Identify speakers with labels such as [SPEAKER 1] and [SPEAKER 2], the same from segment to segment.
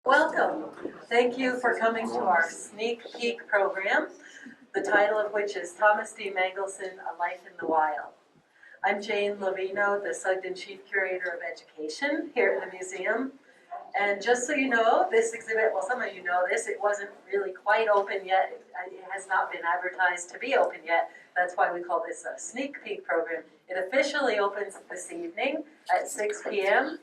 [SPEAKER 1] Welcome. Thank you for coming to our sneak peek program, the title of which is Thomas D. Mangelsen, A Life in the Wild. I'm Jane Lovino, the Sugden Chief Curator of Education here at the museum. And just so you know, this exhibit, well, some of you know this, it wasn't really quite open yet. It has not been advertised to be open yet. That's why we call this a sneak peek program. It officially opens this evening at 6 p.m.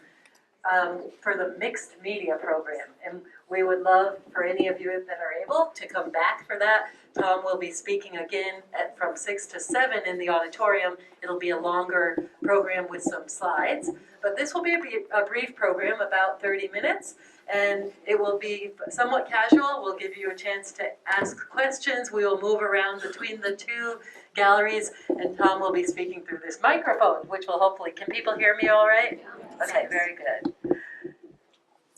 [SPEAKER 1] For the mixed media program. And we would love for any of you that are able to come back for that. Tom will be speaking again from 6 to 7 in the auditorium. It'll be a longer program with some slides. But this will be a brief program, about 30 minutes. And it will be somewhat casual. We'll give you a chance to ask questions. We will move around between the two galleries. And Tom will be speaking through this microphone, which will hopefully, can people hear me all right? Okay, very good.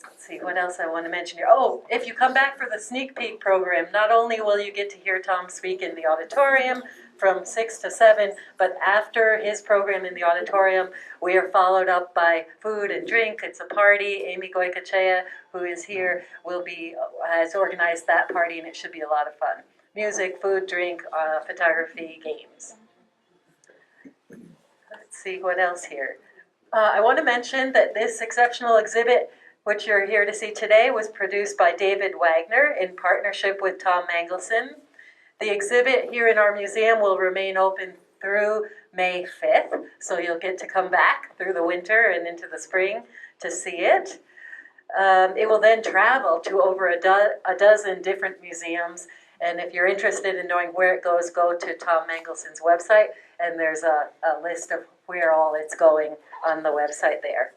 [SPEAKER 1] Let's see what else I want to mention here. Oh, if you come back for the sneak peek program, not only will you get to hear Tom speak in the auditorium from 6 to 7, but after his program in the auditorium, we are followed up by food and drink. It's a party. Amy Goikachea, who is here, has organized that party, and it should be a lot of fun. Music, food, drink, photography, games. Let's see what else here. I want to mention that this exceptional exhibit, which you're here to see today, was produced by David Wagner in partnership with Tom Mangelsen. The exhibit here in our museum will remain open through May 5th, so you'll get to come back through the winter and into the spring to see it. It will then travel to over a dozen different museums, and if you're interested in knowing where it goes, go to Tom Mangelsen's website, and there's a list of where all it's going on the website there.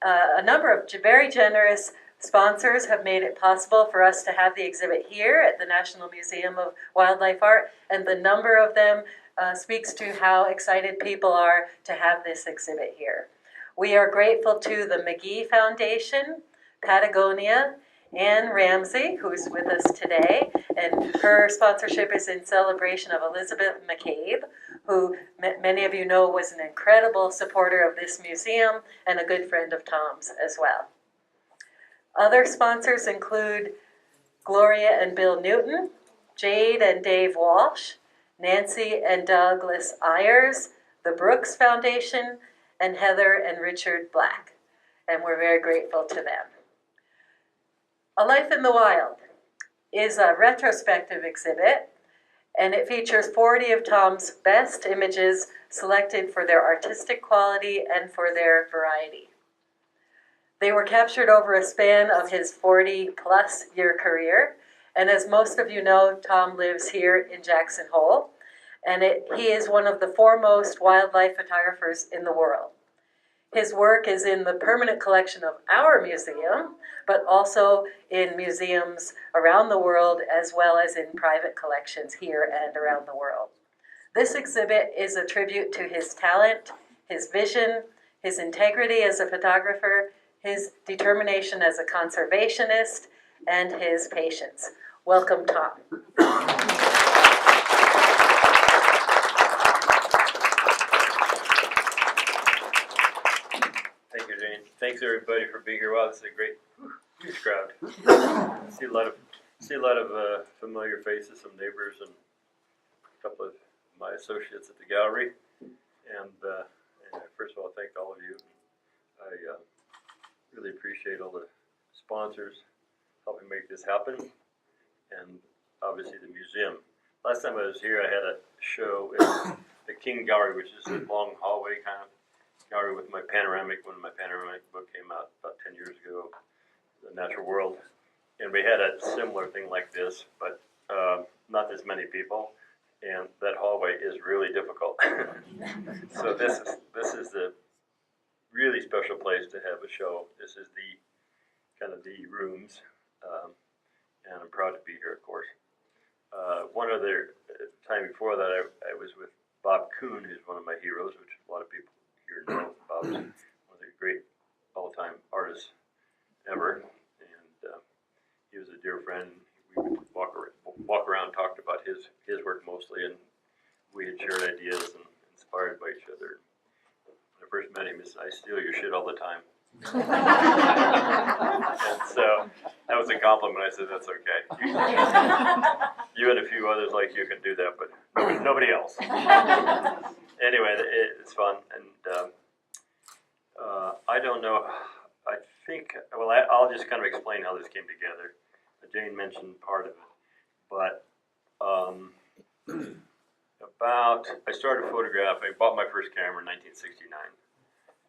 [SPEAKER 1] A number of very generous sponsors have made it possible for us to have the exhibit here at the National Museum of Wildlife Art, and the number of them speaks to how excited people are to have this exhibit here. We are grateful to the McGee Foundation, Patagonia, Anne Ramsey, who's with us today, and her sponsorship is in celebration of Elizabeth McCabe, who many of you know was an incredible supporter of this museum and a good friend of Tom's as well. Other sponsors include Gloria and Bill Newton, Jade and Dave Walsh, Nancy and Douglas Ayers, the Brooks Foundation, and Heather and Richard Black, and we're very grateful to them. A Life in the Wild is a retrospective exhibit, and it features 40 of Tom's best images selected for their artistic quality and for their variety. They were captured over a span of his 40-plus year career, and as most of you know, Tom lives here in Jackson Hole, and he is one of the foremost wildlife photographers in the world. His work is in the permanent collection of our museum, but also in museums around the world, as well as in private collections here and around the world. This exhibit is a tribute to his talent, his vision, his integrity as a photographer, his determination as a conservationist, and his patience. Welcome, Tom.
[SPEAKER 2] Thank you, Jane. Thanks everybody for being here. Wow, this is a great, huge crowd. I see a lot of familiar faces, some neighbors, and a couple of my associates at the gallery. And first of all, thank all of you. I really appreciate all the sponsors helping make this happen, and obviously the museum. Last time I was here, I had a show in the King Gallery, which is a long hallway kind of gallery with my panoramic, when my panoramic book came out about 10 years ago, The Natural World. And we had a similar thing like this, but not as many people. And that hallway is really difficult. So this is the really special place to have a show. This is the kind of the rooms, and I'm proud to be here, of course. One other time before that, I was with Bob Kuhn, who's one of my heroes, which a lot of people here know. Bob's one of the great all-time artists ever, and he was a dear friend. We would walk around, talked about his work mostly, and we had shared ideas and inspired by each other. When I first met him, he said, "I steal your shit all the time." And so that was a compliment. I said, that's okay. You and a few others like you can do that, but nobody else. Anyway, it's fun. And I don't know. I think, well, I'll just kind of explain how this came together. Jane mentioned part of it. But I started photographing, I bought my first camera in 1969.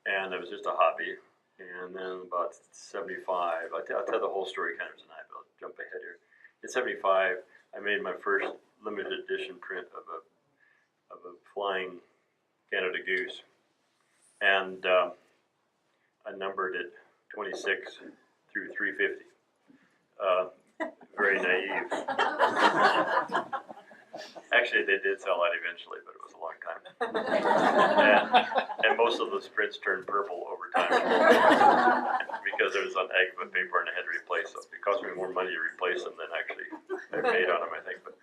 [SPEAKER 2] And it was just a hobby. And then about 75, I'll tell the whole story kind of tonight, but I'll jump ahead here. In 75, I made my first limited edition print of a flying Canada goose. And I numbered it 26 through 350. Very naive. Actually, they did sell out eventually, but it was a long time. And most of those prints turned purple over time because it was on Agfa paper and I had to replace them. It cost me more money to replace them than actually I paid on them, I think. But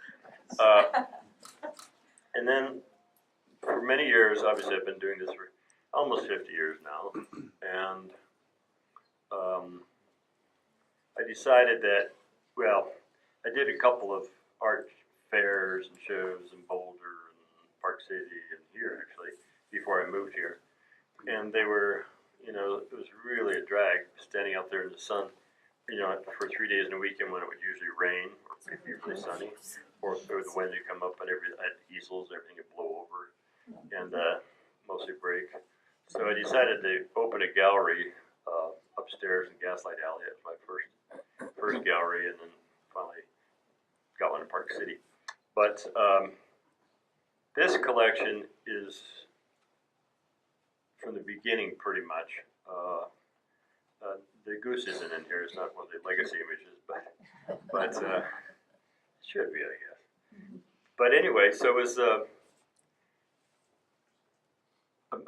[SPEAKER 2] and then for many years, obviously, I've been doing this for almost 50 years now, and I decided that, well, I did a couple of art fairs and shows in Boulder and Park City and here actually before I moved here, and they were, it was really a drag standing out there in the sun, for 3 days in a weekend when it would usually rain or it'd be really sunny, or the wind would come up and I had easels, everything would blow over and mostly break. So I decided to open a gallery upstairs in Gaslight Alley. It was my first gallery, and then finally got one in Park City. But this collection is from the beginning, pretty much. The goose isn't in here. It's not one of the legacy images, but it should be, I guess. But anyway, so it was.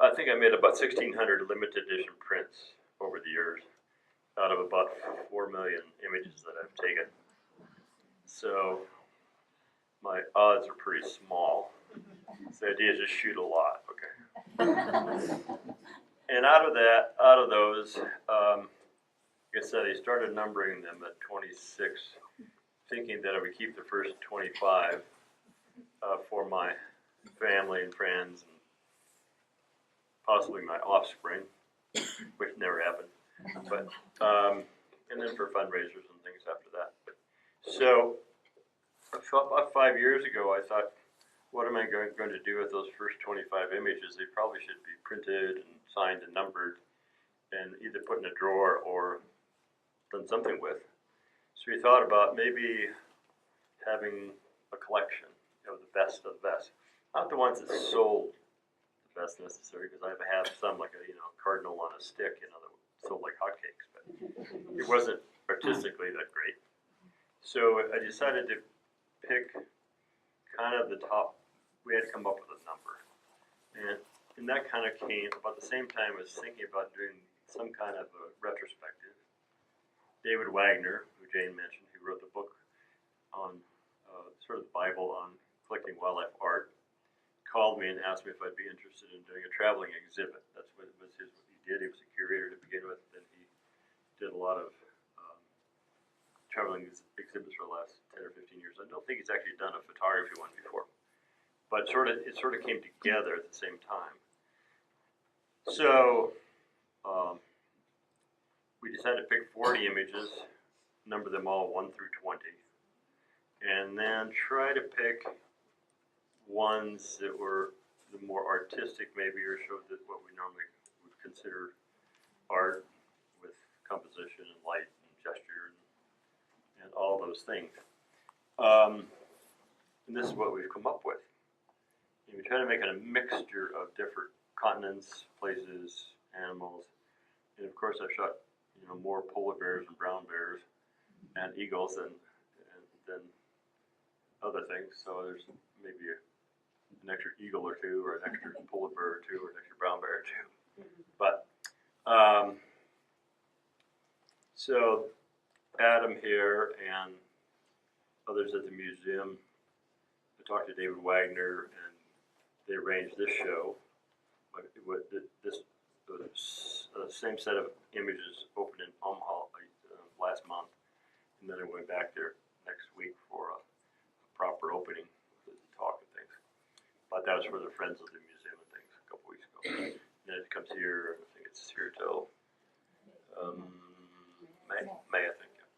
[SPEAKER 2] I think I made about 1,600 limited edition prints over the years, out of about 4 million images that I've taken. So my odds are pretty small. So the idea is just shoot a lot, okay? And out of those, like I said, I started numbering them at 26, thinking that I would keep the first 25 for my family and friends and possibly my offspring, which never happened. But and then for fundraisers and things after that. So about 5 years ago, I thought, what am I going to do with those first 25 images? They probably should be printed and signed and numbered and either put in a drawer or done something with. So we thought about maybe having a collection of the best of the best. Not the ones that sold the best necessarily, because I have some like a cardinal on a stick, that sold like hotcakes, but it wasn't artistically that great. So I decided to pick kind of the top. We had to come up with a number, and that kind of came about the same time I was thinking about doing some kind of a retrospective. David Wagner, who Jane mentioned, who wrote the book on sort of the Bible on collecting wildlife art, called me and asked me if I'd be interested in doing a traveling exhibit. That's what he did. He was a curator to begin with, and he did a lot of traveling exhibits for the last 10 or 15 years. I don't think he's actually done a photography one before, but it sort of came together at the same time. So we decided to pick 40 images, number them all 1 through 20, and then try to pick ones that were the more artistic maybe, or showed that what we normally would consider art with composition and light and gesture and all those things. And this is what we've come up with. And we try to make it a mixture of different continents, places, animals, and of course I've shot more polar bears and brown bears and eagles than other things. So there's maybe an extra eagle or two, or an extra polar bear or two, or an extra brown bear or two. But so Adam here and others at the museum, I talked to David Wagner, and they arranged this show. This was same set of images opened in Omaha last month, and then I went back there next week for a proper opening, the talk and things. But that was for the Friends of the Museum and things a couple weeks ago. And then it comes here. I think it's here till May, I think. Yeah.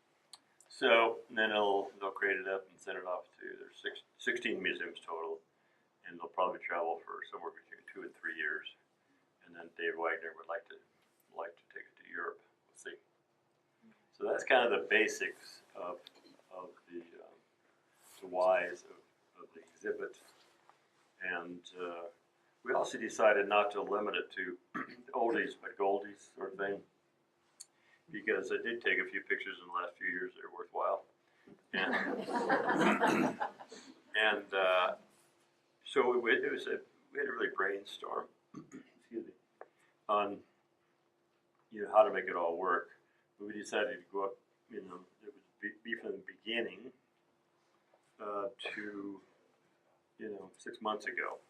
[SPEAKER 2] So then they'll create it up and send it off to there's 16 museums total, and they'll probably travel for somewhere between 2 and 3 years. And then Dave Wagner would like to take it to Europe. We'll see. So that's kind of the basics of the whys of the exhibit. And we also decided not to limit it to oldies but goldies sort of thing, because I did take a few pictures in the last few years that are worthwhile. And so we had to really brainstorm excuse me, on how to make it all work. But we decided to go up, it would be from the beginning to 6 months ago,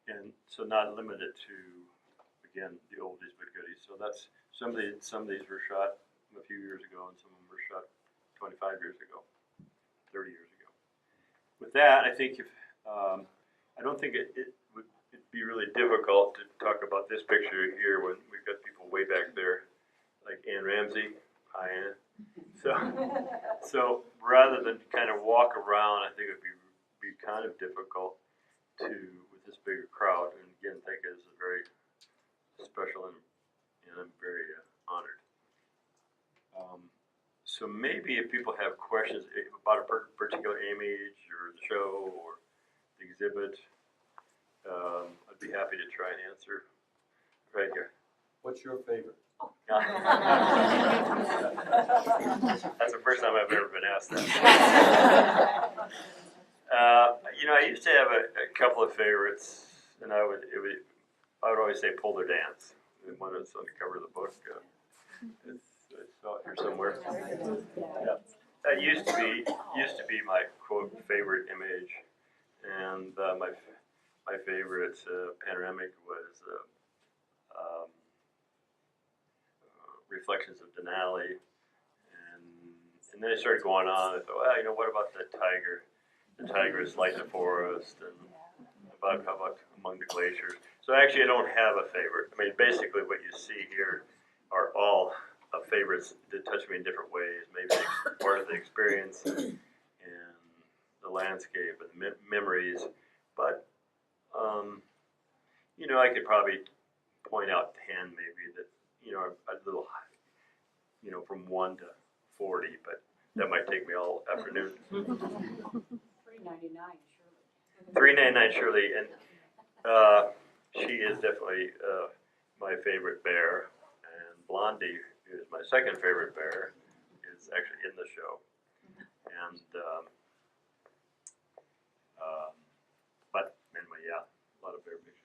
[SPEAKER 2] and so not limited to, again, the oldies but goodies. So that's some of these were shot a few years ago, and some of them were shot 25 years ago, 30 years ago. With that, I think I don't think it would be really difficult to talk about this picture here when we've got people way back there, like Ann Ramsey. Hi, Ann. So rather than kind of walk around, I think it would be kind of difficult with this bigger crowd. And again, think it is a very special, and I'm very honored. So maybe if people have questions about a particular image or the show or the exhibit, I'd be happy to try and answer right here.
[SPEAKER 3] What's your favorite?
[SPEAKER 2] That's the first time I've ever been asked that. I used to have a couple of favorites, and I would always say Polar Dance. One that's on the cover of the book. I saw it here somewhere. Yeah. That used to be my quote favorite image, and my favorite panoramic was Reflections of Denali, and then it started going on. I thought, well, what about the tiger? The tigers light the forest, and about Among the Glaciers. So actually, I don't have a favorite. I mean, basically, what you see here are all favorites that touch me in different ways. Maybe part of the experience and the landscape and the memories, but I could probably point out 10 maybe that a little, from 1 to 40, but that might take me all afternoon.
[SPEAKER 4] 399 Shirley.
[SPEAKER 2] 399 Shirley, and she is definitely my favorite bear, and Blondie, who is my second favorite bear, is actually in the show, and but anyway, yeah, a lot of bear pictures.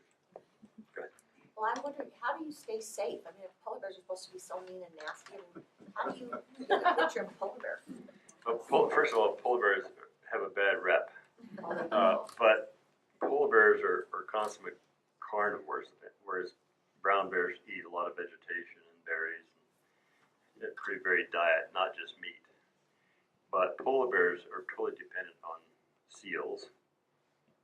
[SPEAKER 5] Well, I'm wondering, how do you stay safe? I mean, if polar bears are supposed to be so mean and nasty, how do you get a picture of a polar bear?
[SPEAKER 2] Well, first of all, polar bears have a bad rep, but polar bears are consummate carnivores, whereas brown bears eat a lot of vegetation and berries. And a pretty varied diet, not just meat. But polar bears are totally dependent on seals.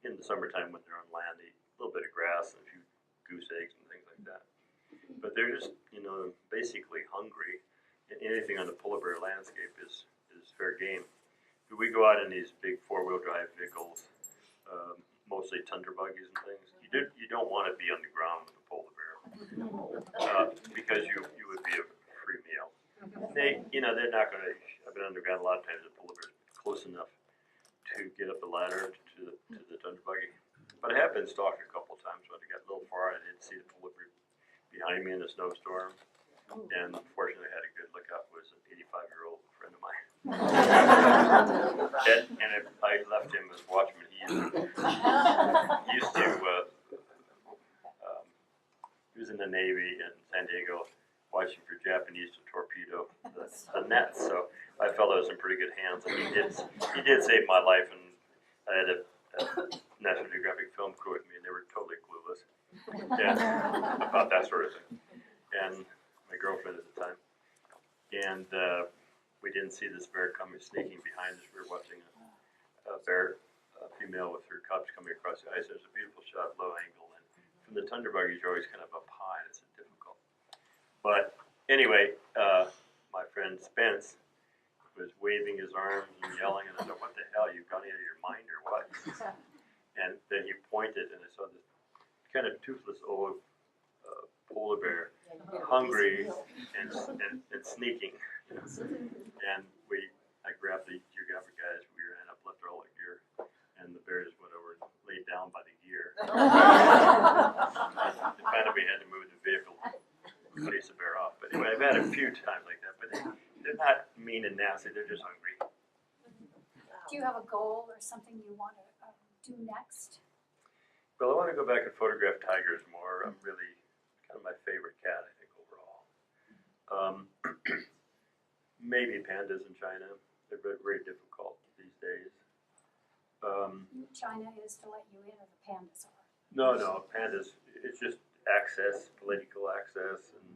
[SPEAKER 2] In the summertime when they're on land, they eat a little bit of grass and a few goose eggs and things like that. But they're just, basically hungry. And anything on the polar bear landscape is fair game. We go out in these big four-wheel drive vehicles, mostly tundra buggies and things. You don't want to be on the ground with a polar bear because you would be a free meal. They're not going to. I've been underground a lot of times. The polar bear's close enough to get up the ladder to the tundra buggy. But I have been stalked a couple of times when I got a little far. I didn't see the polar bear behind me in a snowstorm, and unfortunately, I had a good lookout. Was an 85-year-old friend of mine. And if I left him as watchman, he was in the Navy in San Diego watching for Japanese to torpedo the nets. So I felt I was in pretty good hands. And he did save my life, and I had National Geographic film crew with me, and they were totally clueless and about that sort of thing. And my girlfriend at the time, and we didn't see this bear coming sneaking behind us. We were watching a bear, a female with her cubs coming across the ice. There's a beautiful shot, low angle, and from the tundra buggies, you're always kind of up high. It's difficult. But anyway, my friend Spence was waving his arms and yelling, and I thought, "What the hell? You've gone out of your mind or what?" And then he pointed, and I saw this kind of toothless old polar bear, hungry and sneaking. And I grabbed the geographic guys. We ran up, left all the gear, and the bear just went over and laid down by the gear. And finally, we had to move the vehicle to chase the bear off. But anyway, I've had a few times like that, but they're not mean and nasty. They're just hungry.
[SPEAKER 4] Do you have a goal or something you want to do next?
[SPEAKER 2] Well, I want to go back and photograph tigers more. I'm really kind of my favorite cat, I think, overall. Maybe pandas in China. They're very, very difficult these days.
[SPEAKER 4] China is to let you in, or the pandas are?
[SPEAKER 2] No, pandas. It's just access, political access, and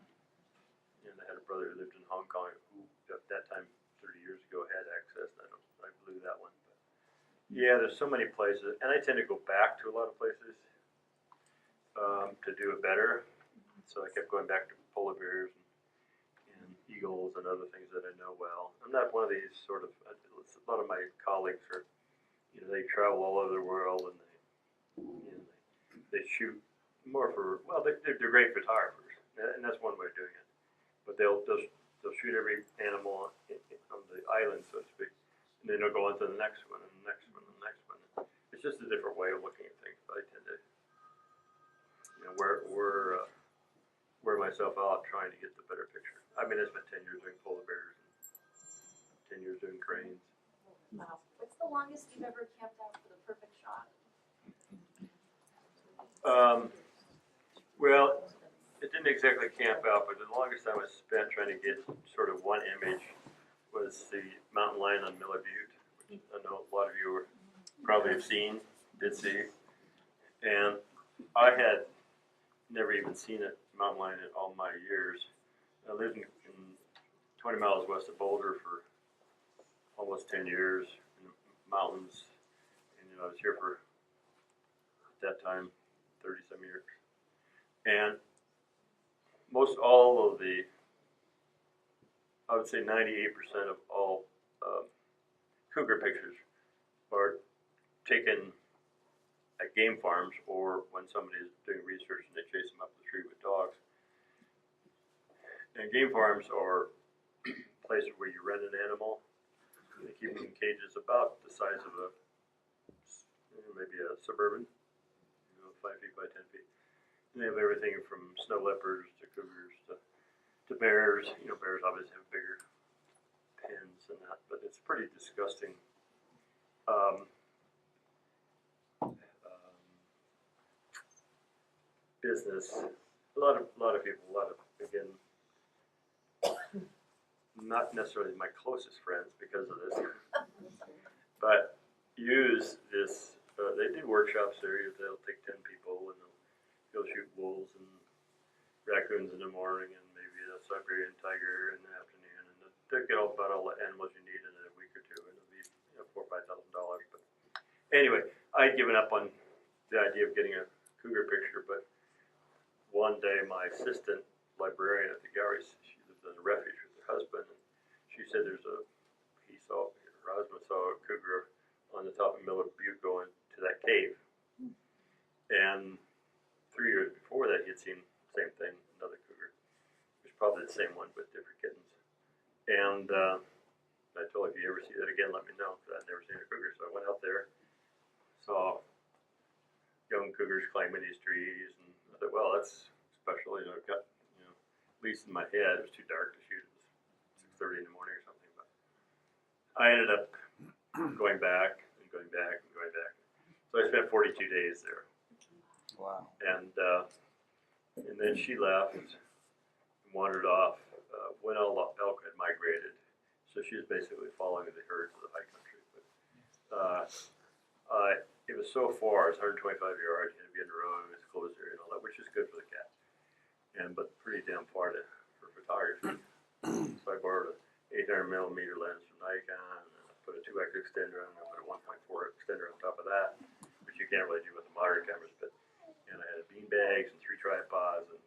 [SPEAKER 2] I had a brother who lived in Hong Kong who, at that time, 30 years ago, had access. I blew that one. But yeah, there's so many places, and I tend to go back to a lot of places to do it better. So I kept going back to polar bears and eagles and other things that I know well. I'm not one of these sort of. A lot of my colleagues are, they travel all over the world and they shoot more for. Well, they're great photographers, and that's one way of doing it. But they'll shoot every animal on the island, so to speak, and then they'll go on to the next one and the next one and the next one. It's just a different way of looking at things. But I tend to, wear myself out trying to get the better picture. I mean, I spent 10 years doing polar bears and 10 years doing cranes.
[SPEAKER 5] Wow. What's the longest you've ever camped out for the perfect shot?
[SPEAKER 2] Well, it didn't exactly camp out, but the longest time I spent trying to get sort of one image was the mountain lion on Miller Butte, which I know a lot of you probably have seen, did see. And I had never even seen a mountain lion in all my years. I lived in 20 miles west of Boulder for almost 10 years in the mountains, and I was here for, at that time, 30-some years. And most all of the, I would say 98% of all cougar pictures are taken at game farms or when somebody is doing research and they chase them up the tree with dogs. And game farms are places where you rent an animal. They keep them in cages about the size of maybe a suburban, 5 feet by 10 feet. And they have everything from snow leopards to cougars to bears. Bears obviously have bigger pens than that, but it's pretty disgusting. Business. A lot of people. Again, not necessarily my closest friends because of this, but use this. They do workshops there. They'll take 10 people and they'll go shoot wolves and raccoons in the morning and maybe a Siberian tiger in the afternoon, and they'll get about all the animals you need in a week or two, and it'll be $4,000 or $5,000. But anyway, I'd given up on the idea of getting a cougar picture, but one day my assistant librarian at the gallery, she lived in a refuge with her husband, and she said Roswell saw a cougar on the top of Miller Butte going to that cave. And 3 years before that, he had seen the same thing, another cougar. It was probably the same one, but different kittens. And I told her, if you ever see that again, let me know, because I'd never seen a cougar. So I went out there, saw young cougars climbing these trees, and I thought, well, that's special. It got, at least in my head, it was too dark to shoot. It was 6:30 in the morning or something. But I ended up going back and going back and going back. So I spent 42 days there.
[SPEAKER 3] Wow.
[SPEAKER 2] And then she left and wandered off when all the elk had migrated. So she was basically following the herds of the high country. But it was so far, it's 125 yards, you had to be in the road, it's closed area and all that, which is good for the cat. But pretty damn far for photography. So I borrowed a 800 millimeter lens from Nikon, and I put a 2x extender on it, I put a 1.4 extender on top of that, which you can't really do with the modern cameras, and I had bean bags and 3 tripods, and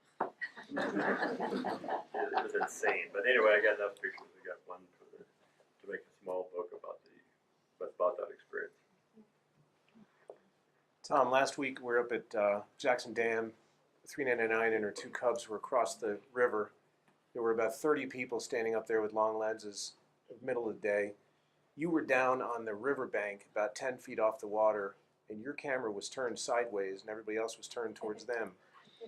[SPEAKER 2] it was insane. But anyway, I got enough pictures, I got one to make a small book about that experience.
[SPEAKER 3] Tom, last week we were up at Jackson Dam. 399 and her 2 cubs were across the river. There were about 30 people standing up there with long lenses in the middle of the day. You were down on the riverbank about 10 feet off the water, and your camera was turned sideways and everybody else was turned towards them.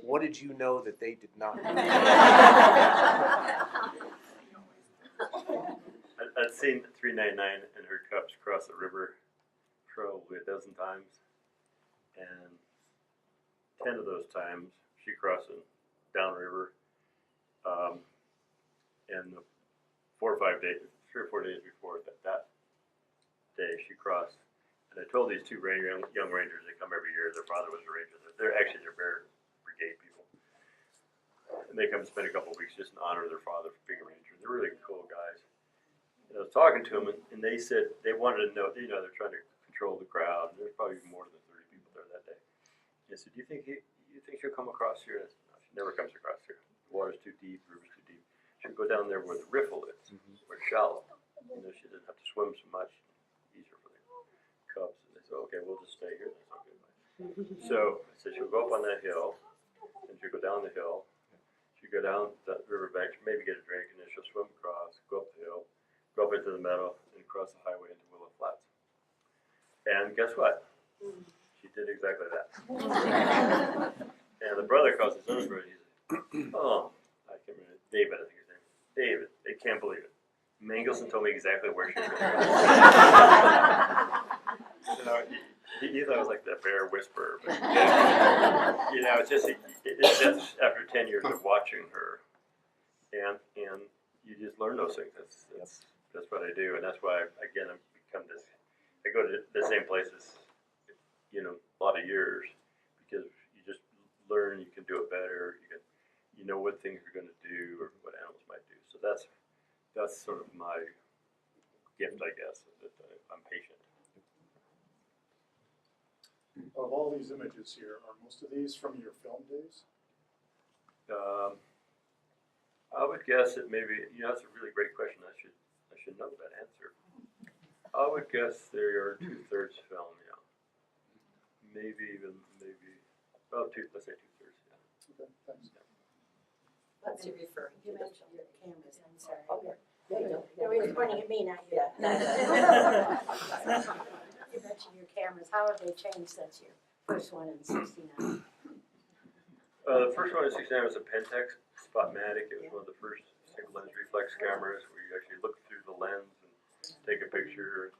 [SPEAKER 3] What did you know that they did not know?
[SPEAKER 2] I'd seen 399 and her cubs cross the river probably a dozen times, and 10 of those times she crossed downriver, and 4 or 5 days, 3 or 4 days before that day she crossed. And I told these 2 young rangers, they come every year, their father was a ranger, they're bear brigade people. And they come spend a couple of weeks just in honor of their father for being a ranger. They're really cool guys. And I was talking to them, and they said they wanted to know, they're trying to control the crowd. There's probably more than 30 people there that day. And I said, do you think she'll come across here? And I said, no, she never comes across here. The water's too deep, the river's too deep. She'll go down there where the riffle is, where it's shallow. She doesn't have to swim so much. Easier for the cubs. And they said, okay, we'll just stay here. That's okay. So I said, she'll go up on that hill, and she'll go down the hill. She'll go down that riverbank, maybe get a drink, and then she'll swim across, go up the hill, go up into the meadow, and cross the highway into Willow Flats. And guess what? She did exactly that. And the brother calls his other brother. He said, oh, I can't remember. David, I think his name is. David, they can't believe it. Mangelsen told me exactly where she was going. He thought I was like the bear whisperer. But, it's just after 10 years of watching her, and you just learn those things. That's what I do, and that's why I've become this. I go to the same places, a lot of years, because you just learn. You can do it better. You know what things you're going to do or what animals might do. So that's sort of my gift, I guess. That I'm patient.
[SPEAKER 6] Of all these images here, are most of these from your film days?
[SPEAKER 2] I would guess that maybe, that's a really great question. I should know that answer. I would guess they are 2/3 film, yeah. Maybe, well, let's say 2/3, yeah.
[SPEAKER 6] Okay, thanks.
[SPEAKER 5] What's he referring to?
[SPEAKER 7] You mentioned your cameras, I'm sorry.
[SPEAKER 5] Okay.
[SPEAKER 7] No, he was pointing at me, not you. You mentioned your cameras, how have they changed since your first one in '69?
[SPEAKER 2] The first one in '69 was a Pentax Spotmatic. It was one of the first single lens reflex cameras where you actually look through the lens and take a picture.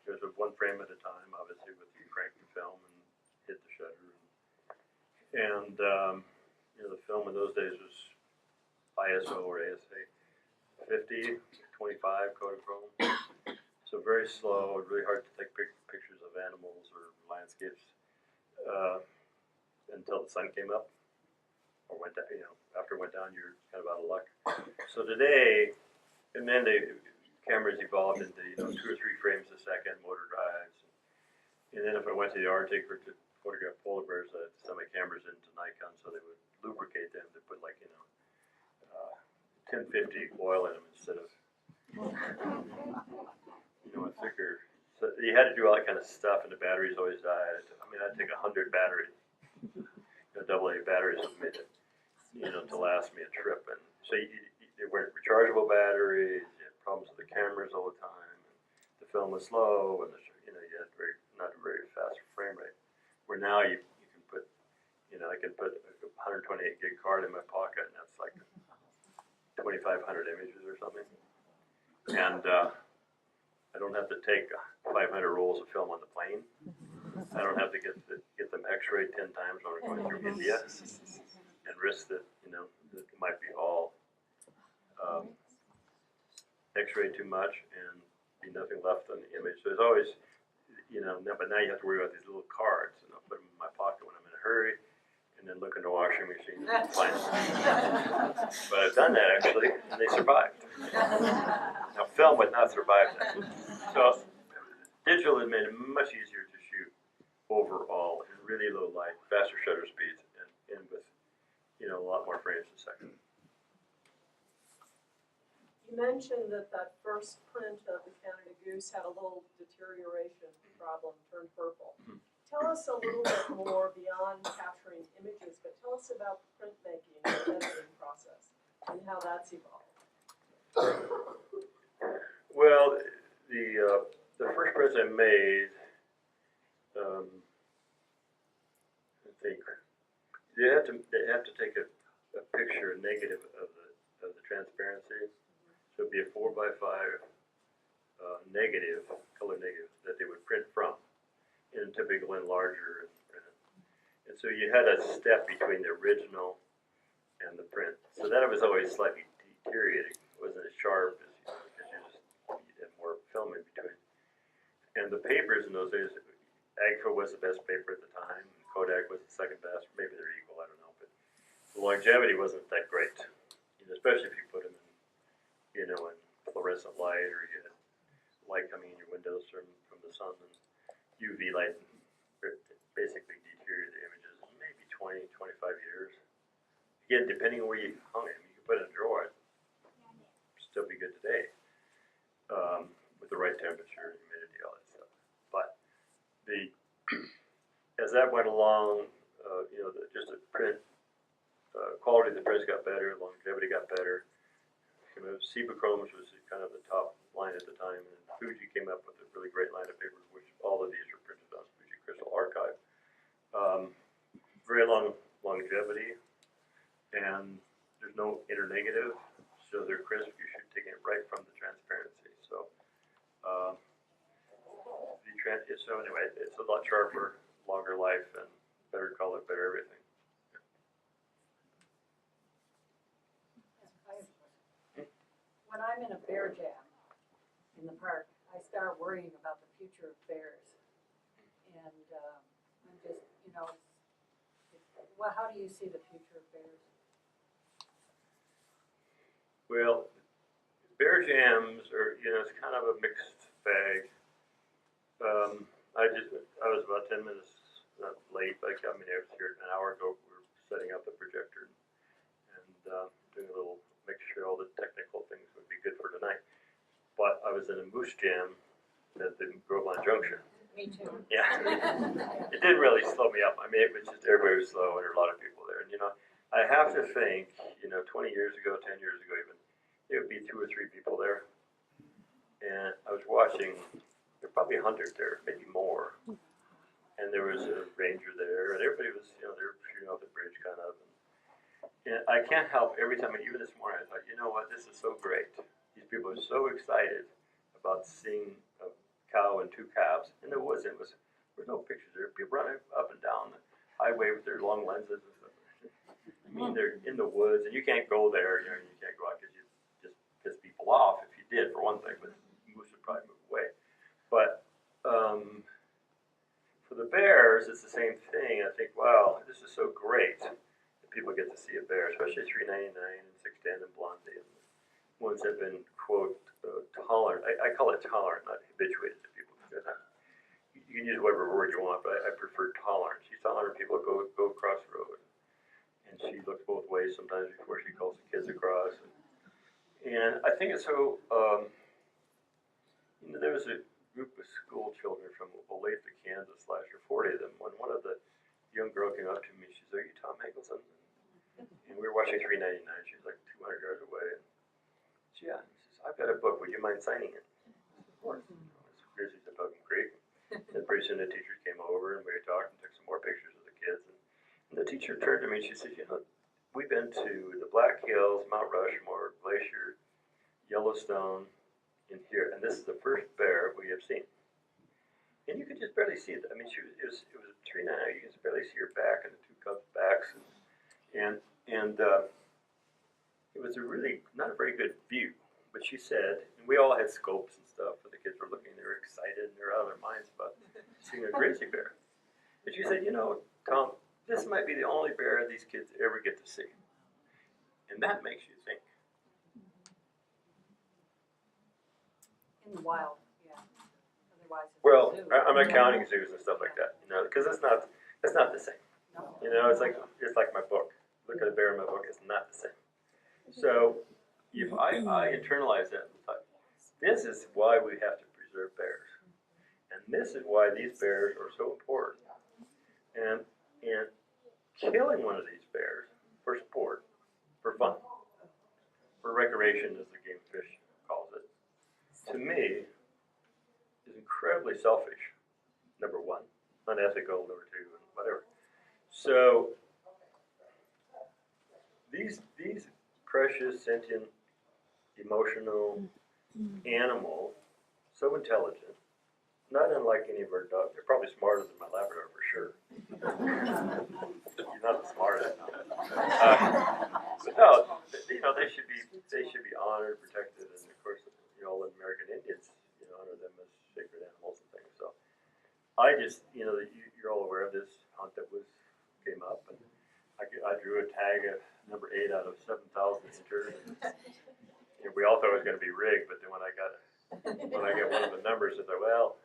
[SPEAKER 2] It was 1 frame at a time, obviously, with you crank the film and hit the shutter. And the film in those days was ISO or ASA 50, 25 Kodachrome. So very slow, really hard to take pictures of animals or landscapes until the sun came up or went down. After it went down, you're kind of out of luck. So today, and then the cameras evolved into 2 or 3 frames a second, motor drives. And then if I went to the Arctic or to photograph polar bears, I had to send my cameras into Nikon so they would lubricate them. They put 1050 oil in them instead of a thicker. So you had to do all that kind of stuff, and the batteries always died. I'd take 100 batteries, AA batteries of it, to last me a trip. And so they weren't rechargeable batteries. You had problems with the cameras all the time. And the film was slow, and you had not a very fast frame rate. Where now you can put, I can put a 128 gig card in my pocket, and that's like 2,500 images or something. And I don't have to take 500 rolls of film on the plane. I don't have to get them X-rayed 10 times when we're going through India, and risk that that it might be all X-rayed too much and be nothing left on the image. So it's always but now you have to worry about these little cards, and I'll put them in my pocket when I'm in a hurry, and then look in the washing machine and find them. But I've done that actually, and they survived. Now film would not survive that. So digital has made it much easier to shoot overall in really low light, faster shutter speeds, and with a lot more frames a second.
[SPEAKER 8] You mentioned that first print of the Canada Goose had a little deterioration problem, turned purple. Tell us a little bit more beyond capturing images, but tell us about the printmaking and the editing process and how that's evolved.
[SPEAKER 2] Well, the first prints I made, I think they have to take a picture, a negative of the transparency. So it'd be a 4x5 negative, color negative, that they would print from in a typical enlarger. And so you had a step between the original and the print. So that was always slightly deteriorating. It wasn't as sharp as you had more film in between. And the papers in those days, Agfa was the best paper at the time, and Kodak was the second best. Maybe they're equal, I don't know. But the longevity wasn't that great, especially if you put them in, in fluorescent light, or you had light coming in your windows from the sun, and UV light basically deteriorated the images in maybe 20, 25 years. Again, depending on where you hung them, you could put it in a drawer, it'd still be good today, with the right temperature, humidity, all that stuff. But as that went along, just the print, quality of the prints got better, longevity got better. Cibachromes was kind of the top line at the time, and Fuji came up with a really great line of papers, which all of these are printed on Fuji Crystal Archive. Very long longevity, and there's no inner negative, so they're crisp. You should take it right from the transparency. So, so anyway, it's a lot sharper, longer life, and better color, better everything.
[SPEAKER 7] When I'm in a bear jam in the park, I start worrying about the future of bears. And I'm just, well, how do you see the future of bears?
[SPEAKER 2] Well, bear jams are, it's kind of a mixed bag. I was about 10 minutes late. I was here an hour ago. We were setting up the projector and doing a little, make sure all the technical things would be good for tonight. But I was in a moose jam at the Groveland Junction.
[SPEAKER 7] Me too.
[SPEAKER 2] Yeah. It didn't really slow me up. It was just everybody was slow, and there were a lot of people there. And I have to think, 20 years ago, 10 years ago even, there would be 2 or 3 people there. And I was watching, there were probably 100 there, maybe more. And there was a ranger there, and everybody was, they were shooting off the bridge kind of. And I can't help, every time, even this morning, I thought, you know what, this is so great. These people are so excited about seeing a cow and 2 calves in the woods. There was no pictures there. People running up and down the highway with their long lenses and stuff. They're in the woods, and you can't go there. You can't go out because you just piss people off if you did, for one thing. But moose would probably move away. But for the bears, it's the same thing. I think, wow, this is so great that people get to see a bear, especially 399 and 610 and Blondie. And the ones that have been, quote, tolerant. I call it tolerant, not habituated to people. You can use whatever word you want, but I prefer tolerant. She's tolerant. People go across the road. And she looks both ways sometimes before she calls the kids across. And I think it's so, there was a group of school children from Olathe, Kansas last year, 40 of them, when one of the young girl came up to me. She said, "Are you Tom Mangelsen?" And we were watching 399. She was like 200 yards away. And she, yeah, she says, "I've got a book. Would you mind signing it?" Of course. It's Grizzlies of Pelican Creek. And pretty soon the teachers came over and we talked and took some more pictures of the kids. And the teacher turned to me and she said, we've been to the Black Hills, Mount Rushmore, Glacier, Yellowstone, in here, and this is the first bear we have seen. And you could just barely see it. It was 399. You could just barely see her back and the 2 cubs' backs, and it was a really not a very good view. But she said, and we all had scopes and stuff for the kids were looking, they were excited and they're out of their minds about seeing a grizzly bear. But she said, you know, Tom, this might be the only bear these kids ever get to see. And that makes you think.
[SPEAKER 7] In the wild, yeah. Otherwise it's
[SPEAKER 2] Well,
[SPEAKER 7] a zoo.
[SPEAKER 2] I'm not counting zoos and stuff like that, you know, because it's not the same.
[SPEAKER 7] No.
[SPEAKER 2] You know, it's like my book. Look at a bear in my book, it's not the same. So if I internalize that and thought, this is why we have to preserve bears. And this is why these bears are so important. And killing one of these bears for sport, for fun, for recreation, as the game fish calls it, to me is incredibly selfish, number one, unethical, number two, and whatever. So these precious, sentient, emotional animals, so intelligent, not unlike any of our dogs. They're probably smarter than my Labrador for sure. You're not the smartest. But no, you know, they should be honored, protected, and of course, you know, all the American Indians, you know, honor them as sacred animals and things. So I just, you know, you're all aware of this hunt that came up, and I drew a tag of number 8 out of 7,000 entered. And we all thought it was going to be rigged, but then when I got one of the numbers, I thought, well,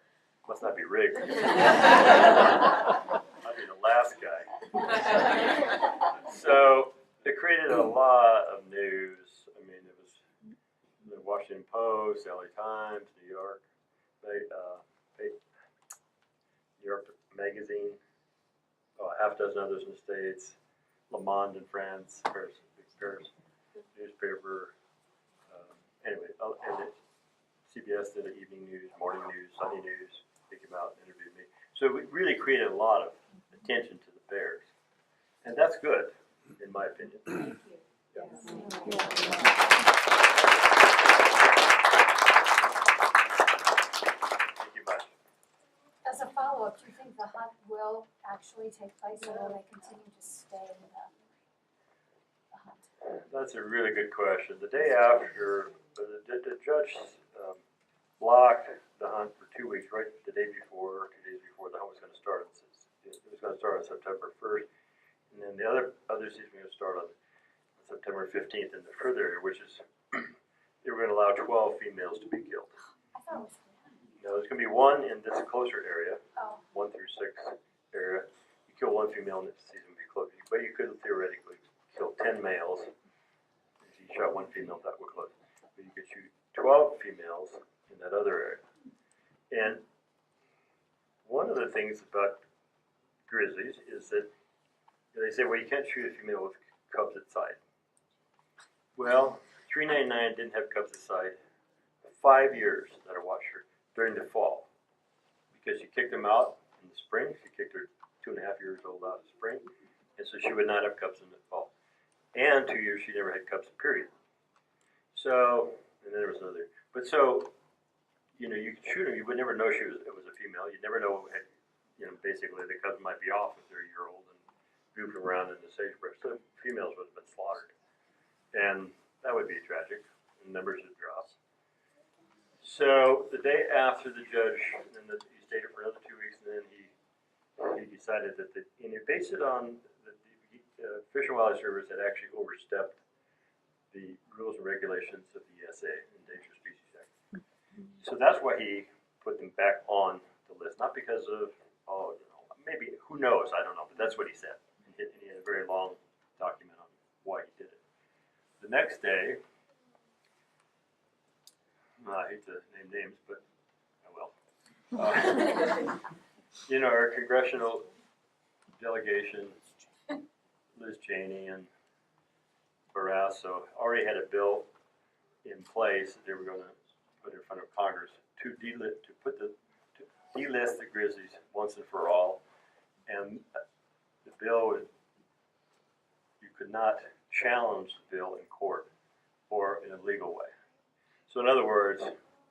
[SPEAKER 2] must not be rigged. I'll be the last guy. So it created a lot of news. I mean, it was the Washington Post, LA Times, New York Magazine, half dozen others in the States, Le Monde in France, Paris newspaper. Anyway, and CBS did an evening news, morning news, Sunday news. They came out and interviewed me. So we really created a lot of attention to the bears. And that's good, in my opinion.
[SPEAKER 7] Thank you.
[SPEAKER 2] Thank you much.
[SPEAKER 4] As a follow-up, do you think the hunt will actually take place, or will they continue to stay in the hunt?
[SPEAKER 2] That's a really good question. The day after, the judge blocked the hunt for 2 weeks, right the day before, 2 days before the hunt was going to start. It was going to start on September 1st, and then the other season was going to start on September 15th in the further area, which is, they were going to allow 12 females to be killed.
[SPEAKER 4] I thought it was.
[SPEAKER 2] Now, there's going to be one in this closer area,
[SPEAKER 4] Oh.
[SPEAKER 2] 1 through 6 area. You kill one female and the season would be closed. But you could theoretically kill 10 males. If you shot one female, that would close. But you could shoot 12 females in that other area. And one of the things about grizzlies is that they say, well, you can't shoot a female with cubs at side. Well, 399 didn't have cubs at side for 5 years that I watched her during the fall, because she kicked them out in the spring. She kicked her 2.5 years old out in the spring, and so she would not have cubs in the fall. And 2 years she never had cubs, period. So, and then there was another. But so, you know, you could shoot them, you would never know it was a female. You'd never know, you know, basically the cubs might be off if they're a year old and goofing around in the sagebrush. So females would have been slaughtered. And that would be tragic. The numbers would drop. So the day after the judge, and he stayed it for another 2 weeks, and then he decided that and he based it on that the Fish and Wildlife Service had actually overstepped the rules and regulations of the ESA, Endangered Species Act. So that's why he put them back on the list, not because of, maybe, who knows, I don't know, but that's what he said. And he had a very long document on why he did it. The next day, I hate to name names, but I will. You know, our congressional delegation, Liz Cheney and Barrasso, already had a bill in place that they were going to put in front of Congress to delist the grizzlies once and for all. And the bill would, you could not challenge the bill in court or in a legal way. So in other words,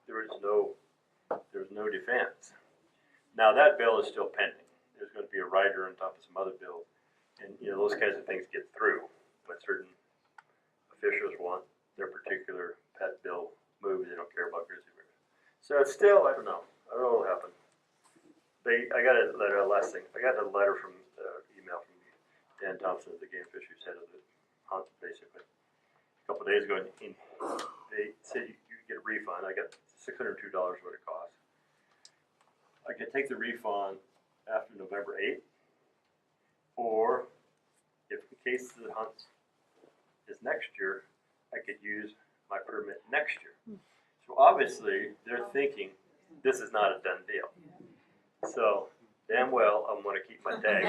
[SPEAKER 2] there was no defense. Now that bill is still pending. There's going to be a rider on top of some other bill, and you know those kinds of things get through. But certain officials want their particular pet bill moved. They don't care about grizzly bears. So it's still, I don't know what happened. I got a letter, last thing, I got a letter from, email from Dan Thompson, the game fisheries head of the hunt, basically. A couple of days ago, and they said you could get a refund. I got $602 what it cost. I could take the refund after November 8th, or if in case the hunt is next year, I could use my permit next year. So obviously, they're thinking this is not a done deal. So damn well, I'm going to keep my tag.